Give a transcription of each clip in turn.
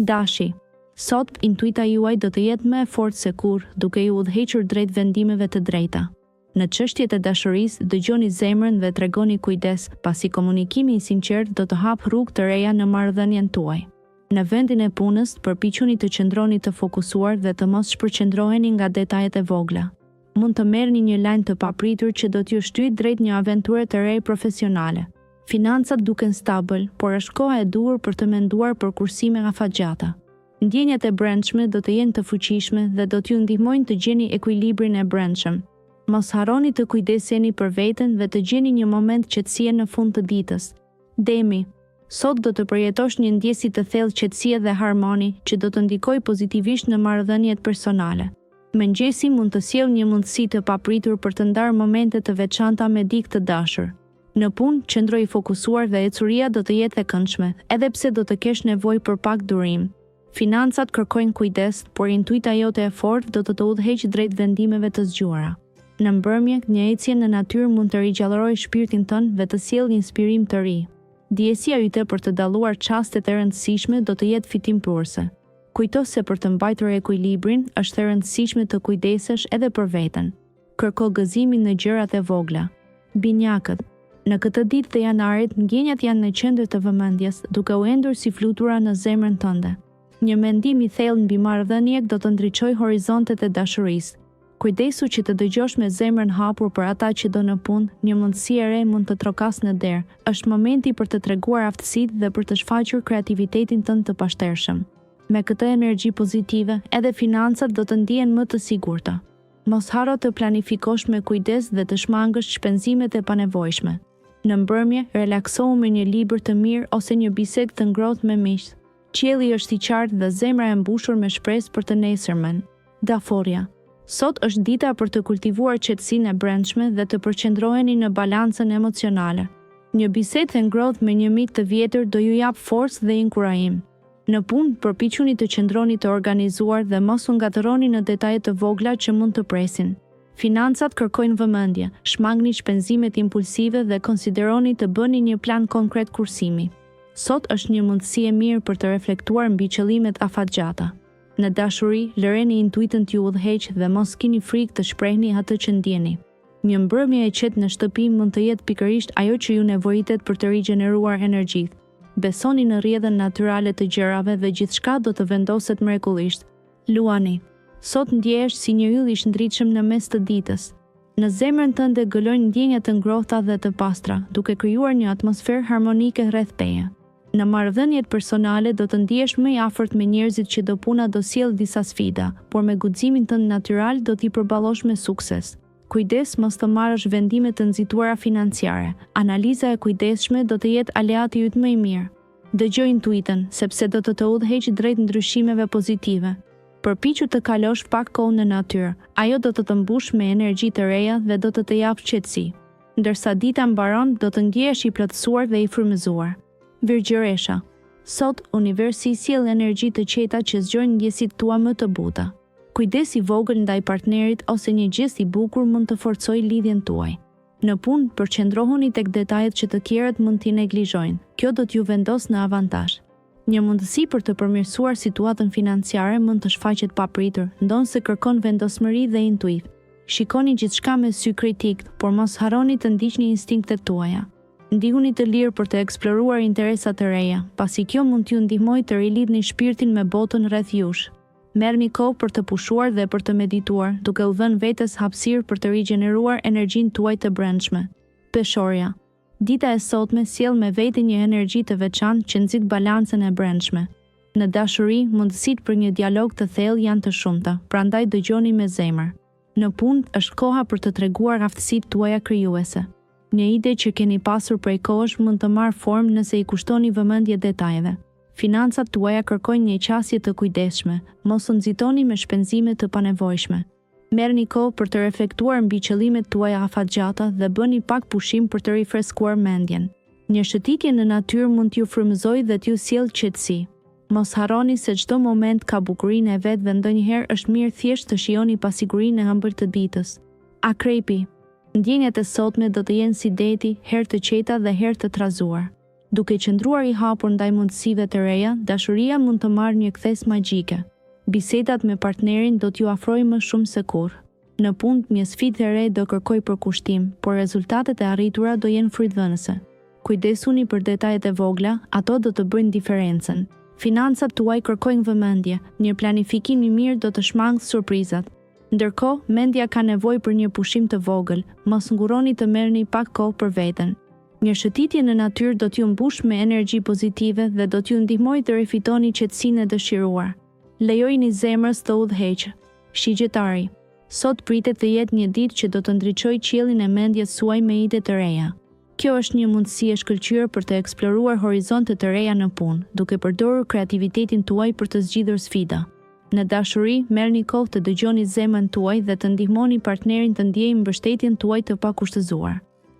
Dashi. Sot, intuita juaj do të jetë më e fortë se kurrë, duke ju udhëhequr drejt vendimeve të drejta. Në çështjet e dashurisë, dëgjoni zemrën dhe tregoni kujdes, pasi komunikimi i sinqert do të hapë rrugë të reja në marrëdhënien tuaj. Në vendin e punës, përpiquni të qëndroni të fokusuar dhe të mos shpërqendroheni nga detajet e vogla. Mund të merrni një lajm të papritur që do t'ju shtyjë drejt një aventure të re profesionale. Financat duken stabil, por është koha e duhur për të menduar për kursime afatgjata. Ndjenjat e brendshme do të jenë të fuqishme dhe do t'ju ndihmojnë të gjeni ekuilibrin e brendshëm. Mos harroni të kujdeseni për veten dhe të gjeni një moment qetësie në fund të ditës. Demi. Sot do të përjetosh një ndjesi të thellë qetësie dhe harmoni që do të ndikojë pozitivisht në marrëdhëniet personale. Mëngjesi mund të sjellë një mundësi të papritur për të ndarë momente të veçanta me dikë të dashur. Në punë, qëndroj i fokusuar dhe ecuria do të jetë e këndshme, edhe pse do të kesh nevojë për pak durim. Financat kërkojnë kujdes, por intuita jote e fortë do të të udhëheqë drejt vendimeve të zgjuara. Në mbrëmje, një ecje në natyrë mund të rigjallërojë shpirtin tënd dhe të sjellë një inspirim të ri. Ndjesia yte për të dalluar çastet e rëndësishme do të jetë fitim pluhurse. Kujto se për të mbajtur ekuilibrin, është e rëndësishme të kujdesesh edhe për veten. Kërko gëzimin në gjërat e vogla. Binjakët. Në këtë ditë të janarit, ndjenjat janë në qendër të vëmendjes, duke u endur si flutura në zemrën tënde. Një mendim i thellë mbi marrëdhëniet do të ndriçojë horizontet e dashurisë. Kujdesu që të dëgjosh me zemrën hapur për ata që do në punë, një mundësi e re mund të trokas në derë. Është momenti për të treguar aftësitë dhe për të shfaqur kreativitetin tënd të pashtershëm. Me këtë energji pozitive, edhe financat do të ndihen më të sigurta. Mos harro të planifikosh me kujdes dhe të shmangësh shpenzimet e panevojshme. Në mbrëmje, relaksohu me një libër të mirë ose një bisedë të ngrohtë me miq. Qielli është i qartë dhe zemra e mbushur me shpresë për të nesërmen. Daforia. Sot është dita për të kultivuar qetësinë e brendshme dhe të përqendroheni në balancën emocionale. Një bisedë e ngrohtë me një mik të vjetër do ju jap forcë dhe inkurajim. Në punë, përpiquni të qëndroni të organizuar dhe mos u ngatëroni në detaje të vogla që mund të presin. Financat kërkojnë vëmendje, shmangni shpenzimet impulsive dhe konsideroni të bëni një plan konkret kursimi. Sot është një mundësi e mirë për të reflektuar mbi qëllimet afatgjata. Në dashuri, lëreni intuitën t'ju udhëheqë dhe mos kini frikë të shprehni atë që ndjeni. Një mbrëmje e qetë në shtëpi mund të jetë pikërisht ajo që ju nevojitet për të rigjeneruar energjitë. Besoni në rrjedhën natyrale të gjërave dhe gjithçka do të vendoset mrekullisht. Luani. Sot ndjehesh si një yll i shndritshëm në mes të ditës. Në zemrën tënde gëlojnë ndjenja të ngrohta dhe të pastra, duke krijuar një atmosferë harmonike rreth teje. Në marrëdhëniet personale do të ndihesh më i afërt me njerëzit që do puna do sjellë disa sfida, por me guximin tënd natyral do t'i përballosh me sukses. Kujdes mos të marrësh vendime të nxituara financiare. Analiza e kujdesshme do të jetë aleati yt më i mirë. Dëgjoj intuitën, sepse do të udhëheqë drejt ndryshimeve pozitive. Përpiqu të kalosh pak kohë në natyrë. Ajo do të të mbush me energji të reja dhe do të japë qetësi. Ndërsa dita mbaron, do të ndjehesh i plotësuar dhe i frymëzuar. Virgjëresha. Sot, universi sjell energji të qeta që zgjojnë ndjesit tua më të buta. Kujdes i vogël ndaj partnerit ose një gest i bukur mund të forcojë lidhjen tuaj. Në punë, përqendrohuni tek detajet që të tjerët mund t'i neglizhojnë. Kjo do t'ju vendos në avantazh. Një mundësi për të përmirësuar situatën financiare mund të shfaqet papritur, ndonse kërkon vendosmëri dhe intuit. Shikoni gjithçka me sy kritik, por mos harroni të ndiqni instinktet tuaja. Ndihuni të lirë për të eksploruar interesa të reja, pasi kjo mund t'ju ndihmojë të rilidhni shpirtin me botën rreth jush. Merrni kohë për të pushuar dhe për të medituar, duke u dhënë vetes hapësirë për të rigjeneruar energjinë tuaj të brendshme. Peshorja. Dita e sotme sjell me veti një energji të veçantë që nxit balancën e brendshme. Në dashuri, mundësitë për një dialog të thellë janë të shumta, prandaj dëgjoni me zemër. Në punë, është koha për të treguar aftësitë tuaja krijuese. Një ide që keni pasur prej kohësh mund të marrë formë nëse i kushtoni vëmendje detajeve. Financat tuaja kërkojnë një qasje të kujdesshme, mos u nxitoni me shpenzime të panevojshme. Merrni kohë për të reflektuar mbi qëllimet tuaja afatgjata dhe bëni pak pushim për të rifreskuar mendjen. Një shëtitje në natyrë mund t'ju frymëzojë dhe t'ju sjellë qetësi. Mos harroni se çdo moment ka bukurinë e vet dhe ndonjëherë është mirë thjesht të shijoni pasigurinë e ëmbël të ditës. Akrepi. Ndjenjat e sotme do të jenë si deti, herë të qeta dhe herë të trazuar. Duke qëndruar i hapur ndaj mundësive të reja, dashuria mund të marrë një kthes magjike. Bisedat me partnerin do t'ju afrojë më shumë se kurrë. Në punë, një sfidë e re do kërkoj përkushtim, por rezultatet e arritura do jenë frytëdhënëse. Kujdesuni për detajet e vogla, ato do të bëjnë diferencën. Financat tuaj kërkojnë vëmendje, një planifikim i mirë do të shmangë surprizat. Ndërkohë, mendja ka nevojë për një pushim të vogël, mos nguroni të merrni pak kohë për veten. Një shëtitje në natyrë do t'ju mbush me energji pozitive dhe do t'ju ndihmojë të rifitoni qetësinë e dëshiruar. Lejojini zemrës të udhëheqë. Shigjetari. Sot pritet të jetë një ditë që do të ndriçojë qiellin e mendjes suaj me ide të reja. Kjo është një mundësi e shkëlqyer për të eksploruar horizonte të reja në punë, duke përdorur kreativitetin tuaj për të zgjidhur sfida. Në dashuri, merrni kohë të dëgjoni zemrën tuaj dhe të ndihmoni partnerin të ndjejë mbështetjen tuaj të pakushtëzuar.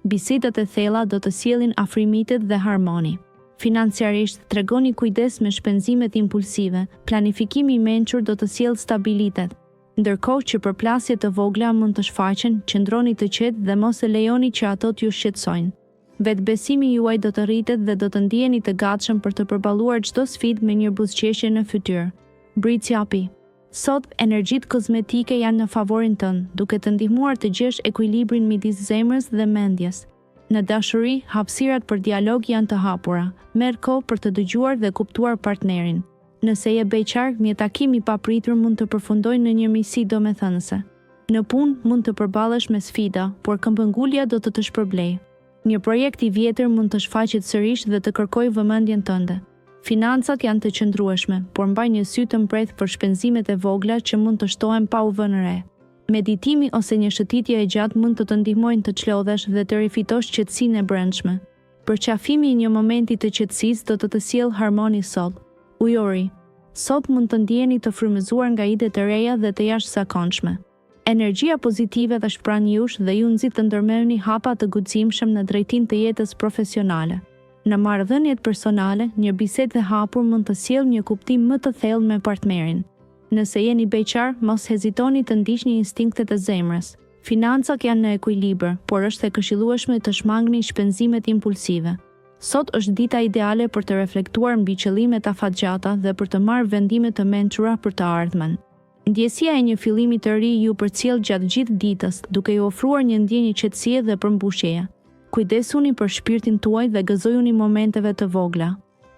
Bisedat e thella do të sjellin afrimitet dhe harmoni. Financiarisht, tregoni kujdes me shpenzimet impulsive, planifikimi i mençur do të sjellë stabilitet. Ndërkohë që përplasjet të vogla mund të shfaqen, qëndroni të qetë dhe mos e lejoni që ato t'ju shqetësojnë. Vetbesimi juaj do të rritet dhe do të ndjeni të gatshëm për të përballuar çdo sfidë me një buzëqeshje në fytyrë. Britsjapi. Sot, energjitë kozmetike janë në favorin tënd, duke të ndihmuar të gjesh ekuilibrin midis zemrës dhe mendjes. Në dashuri, hapësirat për dialog janë të hapura. Merr kohë për të dëgjuar dhe kuptuar partnerin. Nëse je beqar, një takim i papritur mund të përfundojë në një miqësi domethënëse. Në punë mund të përballesh me sfida, por këmbëngulja do të shpërblejë. Një projekt i vjetër mund të shfaqet sërish dhe të kërkojë vëmendjen tënde. Financat janë të qëndrueshme, por mbaj një sy të mprejtë për shpenzimet e vogla që mund të shtohen pa u vënë re. Meditimi ose një shëtitje e gjatë mund të të ndihmojnë të çlodhesh dhe të rifitosh qetësinë e brendshme. Përqafimi i një momenti të qetësisë do të sjellë harmoni sot. Ujori. Sot mund të ndjeni të frymëzuar nga ide të reja dhe të jashtëzakonshme. Energjia pozitive dhe shpran jush dhe ju nxit të ndërmerrni hapa të guximshëm në drejtim të jetës profesionale. Në marrëdhëniet personale, një bisedë e hapur mund të sjellë një kuptim më të thellë me partnerin. Nëse jeni beqar, mos hezitoni të ndiqni instinktet e zemrës. Financat janë në ekuilibër, por është e këshillueshme të shmangni shpenzimet impulsive. Sot është dita ideale për të reflektuar mbi qëllimet afatgjata dhe për të marrë vendime të mençura për të ardhmen. Ndjesia e një fillimi të ri ju përcjell gjatë gjithë ditës, duke ju ofruar një ndjenjë qetësie dhe përmbushjeje. Kujdesuni për shpirtin tuaj dhe gëzojuni momenteve të vogla.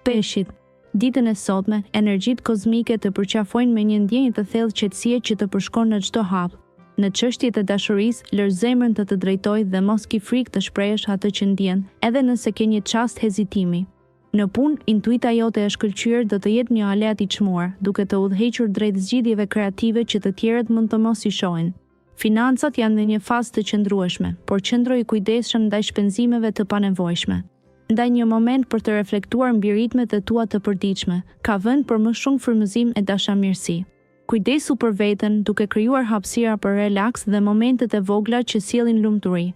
Peshit. Ditën e sotme, energjitë kozmike të përqafojnë me një ndjenjë të thellë qetësie që të përshkon në çdo hap. Në çështjet e dashurisë, lër zemrën të drejtojë dhe mos ki frikë të shprehësh atë që ndjen, edhe nëse ke një çast hezitimi. Në punë, intuita jote e shkëlqyer do të jetë një aleat i çmuar, duke të udhëhequr drejt zgjidhjeve kreative që të tjerët mund të mos i shohin. Financat janë në një fazë të qëndrueshme, por qëndroj kujdesshëm ndaj shpenzimeve të panevojshme. Ndaj një moment për të reflektuar mbi ritmet e tua të përditshme, ka vend për më shumë frymëzim e dashamirësi. Kujdesu për veten duke krijuar hapësira për relaks dhe momentet e vogla që sjellin lumturi.